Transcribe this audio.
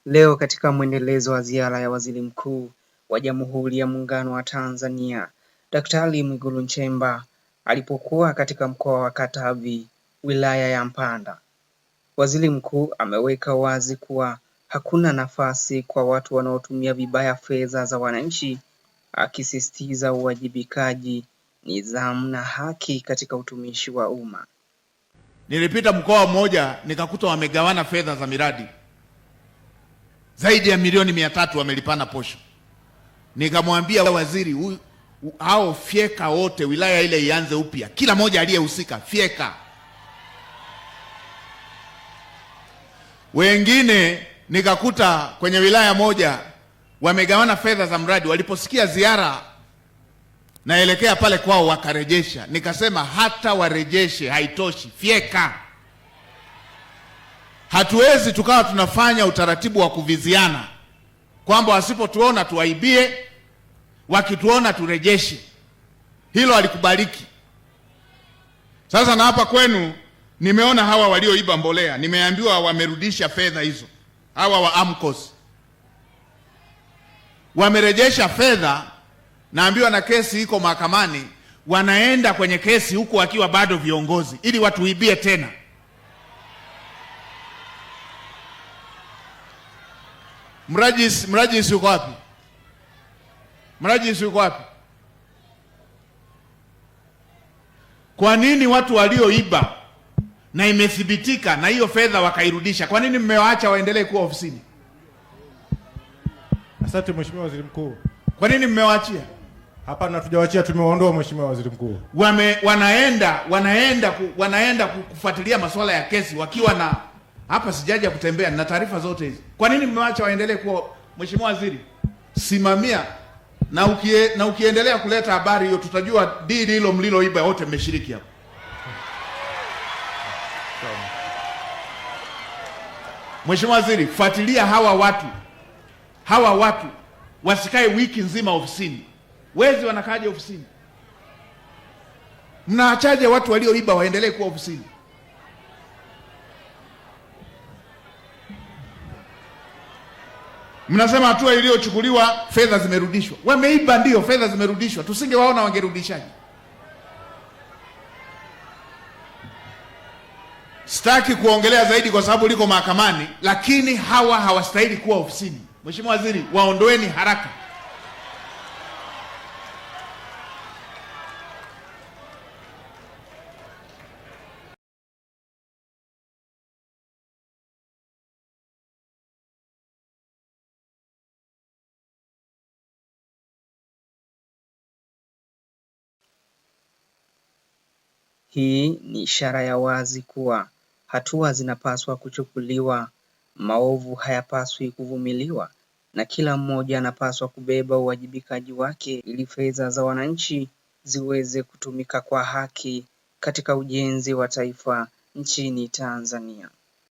Leo katika mwendelezo wa ziara ya Waziri Mkuu wa Jamhuri ya Muungano wa Tanzania, Daktari Mwigulu Nchemba alipokuwa katika mkoa wa Katavi, wilaya ya Mpanda. Waziri Mkuu ameweka wazi kuwa hakuna nafasi kwa watu wanaotumia vibaya fedha za wananchi, akisisitiza uwajibikaji, nidhamu na haki katika utumishi wa umma. Nilipita mkoa mmoja nikakuta wamegawana fedha za miradi zaidi ya milioni 300 wamelipana posho. Nikamwambia waziri, hao fyeka wote, wilaya ile ianze upya, kila mmoja aliyehusika fyeka. Wengine nikakuta kwenye wilaya moja wamegawana fedha za mradi, waliposikia ziara naelekea pale kwao wakarejesha. Nikasema hata warejeshe haitoshi, fyeka. Hatuwezi tukawa tunafanya utaratibu wa kuviziana kwamba wasipotuona tuwaibie, wakituona turejeshe. Hilo halikubaliki. Sasa na hapa kwenu nimeona hawa walioiba mbolea, nimeambiwa wamerudisha fedha hizo. Hawa wa AMCOS wamerejesha fedha, naambiwa na kesi iko mahakamani, wanaenda kwenye kesi huku wakiwa bado viongozi ili watuibie tena. Mrajisi yuko wapi? Mrajisi yuko wapi? Kwa nini watu walioiba na imethibitika na hiyo fedha wakairudisha, kwa nini mmewaacha waendelee kuwa ofisini? Asante Mheshimiwa Waziri Mkuu. Kwa nini mmewaachia? Hapana, tujawaachia, tumewaondoa Mheshimiwa Waziri Mkuu. Wanaenda kufuatilia masuala ya kesi wakiwa na hapa, sijaja kutembea na taarifa zote hizi. Kwa nini mmewaacha waendelee kuwa? Mheshimiwa Waziri, simamia na ukiendelea kuleta habari hiyo tutajua dili hilo mliloiba wote mmeshiriki hapo. Mheshimiwa Waziri, fuatilia hawa watu wasikae wiki nzima ofisini. Wezi wanakaje ofisini? Mnaachaje watu walioiba waendelee kuwa ofisini? Mnasema hatua iliyochukuliwa fedha zimerudishwa. Wameiba ndio, fedha zimerudishwa. Tusingewaona wangerudishaje? Sitaki kuongelea zaidi kwa sababu liko mahakamani, lakini hawa hawastahili kuwa ofisini. Mheshimiwa Waziri, waondoeni haraka. Hii ni ishara ya wazi kuwa hatua zinapaswa kuchukuliwa, maovu hayapaswi kuvumiliwa, na kila mmoja anapaswa kubeba uwajibikaji wake ili fedha za wananchi ziweze kutumika kwa haki katika ujenzi wa taifa nchini Tanzania.